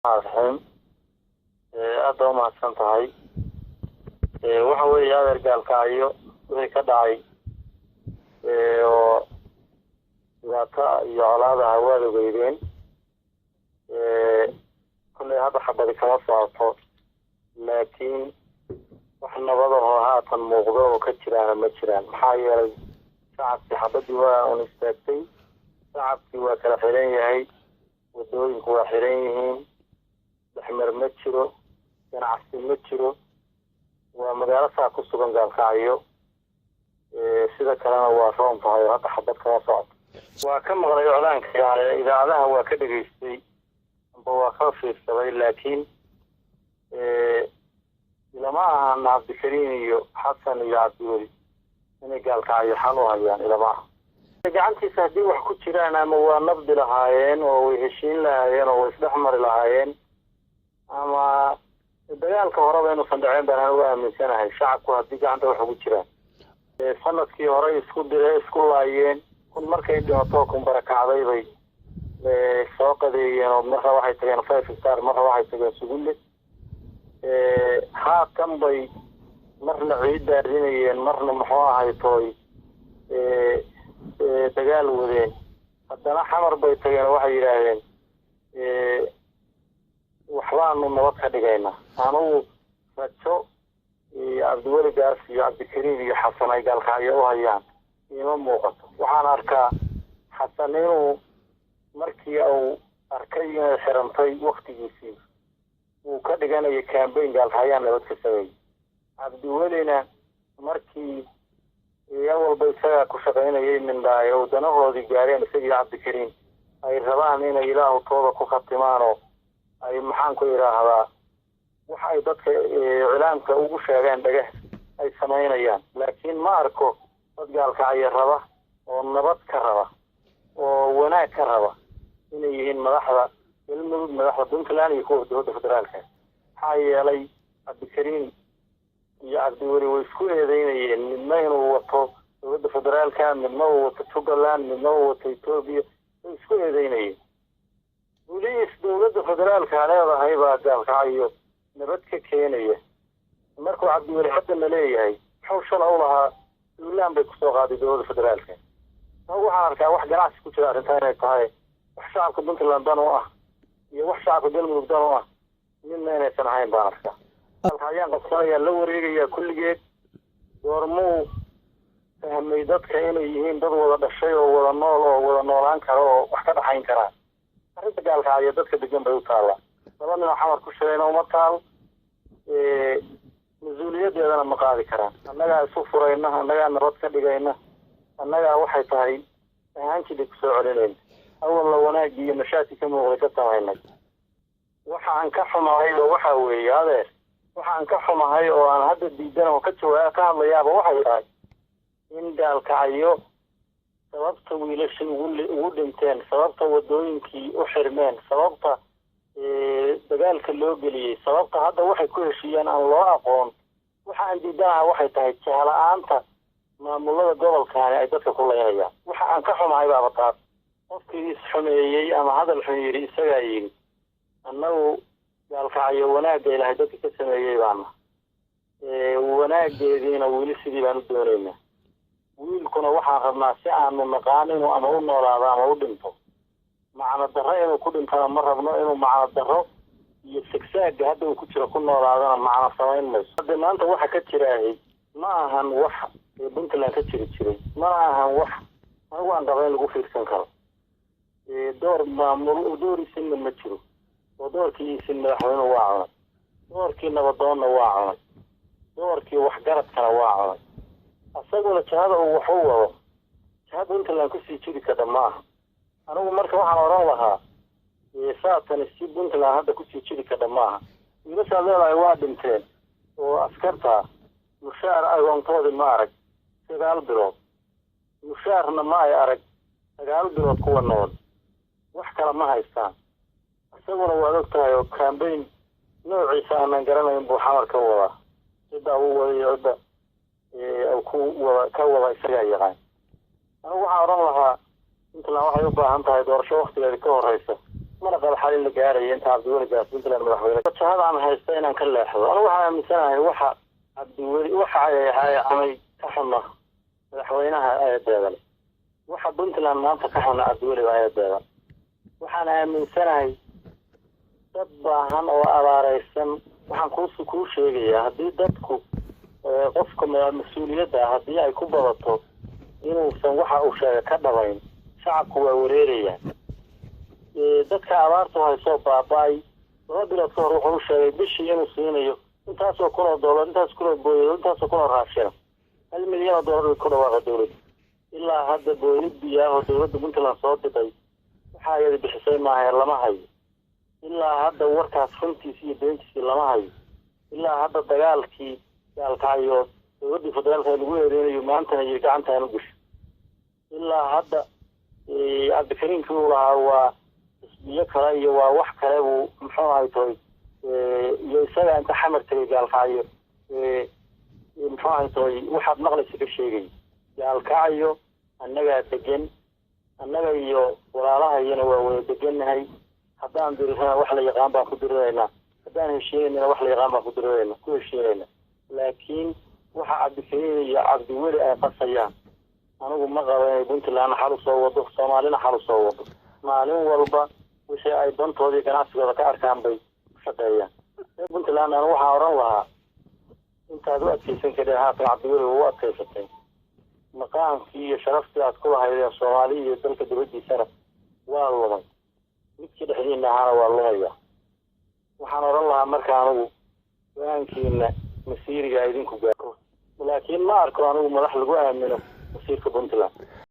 الرحيم aad u mahadsan tahay waxa weeye adeergaalkaayo wixii ka dhacay oo dhibaato iyo colaada hawada weydeen kulley hadda xabadi kama socoto laakiin wax nabad oo haatan muuqdo oo ka jiraan ma jiraan maxaa yeelay shacabkii xabadii waa un istaagtay shacabkii waa kala xiran yahay wadooyinku waa xiran yihiin dexmer ma jiro ganacsi ma jiro waa magaalo saa ku sugan gaalkacyo sida kalena waa roon tahay oo hadda xabad kama socoto waa ka maqlay iclaanka yani idaacadaha waa ka dhegaystay amba waa ka fiirsaday laakiin ilama ahan cabdikariin iyo xasan iyo cabdiweli inay gaalkacyo xal u hayaan ilama aha gacantiisa haddii wax ku jiraan ama waa nabdi lahaayeen oo way heshiin lahaayeen oo way isdhex mari lahaayeen ama dagaalka horeba inuusan dhaceen baan anigu aaminsanahay shacabku haddii gacanta wax ugu jiraan sanadkii hore isku laayeen kun markay dhimato kun barakacday bay soo qadeeyeen oo marka waxay tageen 5 star marka waxay tageen sugulle haatan bay marna ciid daarinayeen marna muxuu ahay tooy dagaal wadeen haddana xamar bay tageen waxay yidhaahdeen waxbaanu nabad ka dhigaynaa anugu rajo cabdiweli gaas iyo cabdikariin iyo xasan ay gaalkacyo u hayaan ima muuqato waxaan arkaa xasan inuu markii uu arkay inay xirantay waktigiisii uu ka dhiganayo campaign gaalkacyaan nabad ka sameeyey cabdiwelina markii walba isagaa ku shaqaynayay mindhaaye oo danahoodii gaareen isagii cabdikariin ay rabaan inay ilaahu tooda ku khatimaanoo ay maxaan ku idhaahdaa wax ay dadka iclaamka ugu sheegeen dhagah ay samaynayaan laakiin ma arko dad gaalkacyo raba oo nabad ka raba oo wanaag ka raba inay yihiin madaxda galmudug madaxda puntland iyo kuwa dowladda federaalka maxaa yeelay cabdikariin iyo cabdiweli way isku eedeynayeen midna inuu wato dowladda federaalka midna uu wato jubbaland midna uu wato etoobiya way isku eedeynayeen boliis dowladda federaalka leedahay baa gaalkacyo nabad ka keenaya markuu cabdiweli haddana leeyahay muxuu shala u lahaa puntland bay kusoo qaaday dowladda federaalka waxaan arkaa wax ganacsi ku jira arrintaa inay tahay wax shacabka puntland dan u ah iyo wax shacabka galmudug dan u ah midna inaysan ahayn baan arkaa gaalkacyaan qabsanayaa la wareegayaa kulligeed goormuu fahmay dadka inay yihiin dad wada dhashay oo wada nool oo wada noolaan kara oo wax ka dhaxayn karaa arrinta gaalkacyo dadka degan bay u taallaa laba nin oo xamar ku shirayna uma taal mas-uuliyadeedana ma qaadi karaan annagaa isu furayna annagaa nabad ka dhigayna annagaa waxay tahay ahaanjidhay kusoo celinayna awalna wanaagii iyo mashaakil ka muuqday ka samaynay waxa aan ka xumahay oo waxa weeye adeer waxa aan ka xumahay oo aan hadda diidan oo ka hadlayaaba waxay tahay in gaalkacyo sababta wiilasha ugu dhinteen sababta wadooyinkii u xirmeen sababta dagaalka loo geliyey sababta hadda waxay ku heshiiyeen aan loo aqoon waxa aan diidanaha waxay tahay jahla-aanta maamulada gobolkaani ay dadka ku leynayaan waxa aan ka xumahay baaba taas qofkii isxumeeyey ama hadal xun yidhi isagaa yidhi annagu gaalkacyo wanaagga ilaahay dadka ka sameeyey baana wanaageediina weli sidii baan u doonaynaa wiilkuna waxaan rabnaa si aanu naqaan inuu ama u noolaado ama u dhinto macno darro inuu ku dhintana ma rabno inuu macno darro iyo sigsaaga hadda uu ku jiro ku noolaadana macno samayn mayso hadda maanta waxa ka jiraahay ma ahan wax puntland ka jiri jiray mana ahan wax anigu aan qaba in lagu fiirsan karo door maamul door isinna ma jiro oo doorkii isin madaxweyne waa cunay doorkii nabadoonna waa cunay doorkii waxgaradkana waa cunay asaguna jahada uu wax u wado jahada puntland kusii jiri kada maaha anigu marka waxaan oran lahaa saatan si puntland hadda kusii jiri kada maaha wiilashaad leedahay waa dhinteen oo askarta mushaar agoontoodii ma arag 9 bilood mushaarna ma ay arag 9 bilood kuwa nool wax kale ma haystaan isaguna waad og tahay oo campaign noociisa aanan garanayn buu xamar ka wadaa cidda uu wadayo cidda ka wada isagaa yaqaan anigu waxaan oran lahaa puntland waxay u baahan tahay doorasho waktigeeda ka horeysa mana qaba xal in la gaarayo inta cabdiweli gaas puntland madaxweyne wajahada aan haysta inaan ka leexdo anigu waxaan aaminsanahay waxa cabdiweli waxa ay amay ka xuma madaxweynaha ayadeeda leh waxa puntland maanta ka xuna cabdiweli ayadeeda waxaan aaminsanahay dad baahan oo abaaraysan waxaan kuu sheegayaa haddii dadku qofka mas-uuliyadda haddii ay ku badato inuusan waxa uu sheegay ka dhabayn shacabku waa wareerayaan dadka abaartu haysoo baaba'ay 2 bilood ka hor wuxuu sheegay bishii inuu siinayo intaasoo kun oo doolar intaas kun oo booyado intaasoo kun oo raashin $1 milyan ku dhawaaqa dowladda ilaa hadda booyad biyaha oo dowladda puntland soo diday waxa ay bixisay maaha lama hayo ilaa hadda warkaas runtiisa iyo beentiisa lama hayo ilaa hadda dagaalkii gaalkaayo dowladda federaalka lagu eedeynayo maantana iyo gacantaan u gasho ilaa hadda cabdikariimkii uu lahaa waa isbiyo kale iyo waa wax kale uu muxuu ahay toy iyo isaga inta xamar tagay gaalkaayo muxuu ahay toy waxaad maqlaysa ka sheegay gaalkaayo annagaa degan annaga iyo walaalahayana waa wada degannahay haddaan dirirana wax la yaqaan baan ku diriraynaa haddaan heshiinayna wax la yaqaan baan ku heshiinayna laakiin waxa cabdikariim iyo cabdiweli ay qasayaan anigu ma qabo inay puntland xal u soo wado soomaalina xal u soo wado maalin walba wixii ay dantoodii ganacsigooda ka arkaan bay ku shaqeeyaan puntland anigu waxaan oran lahaa intaad u adkaysan karin haatan cabdiweli u adkaysatay maqaamkii iyo sharaftii aad ku lahaydeen soomaaliya iyo dalka dibaddiisana waa lumay midkii dhexdiina ahaana waa lumaya waxaan oran lahaa marka anigu go-aankiina masiiriga idinku gaaro laakiin ma arko anigu madax lagu aamino masiirka puntland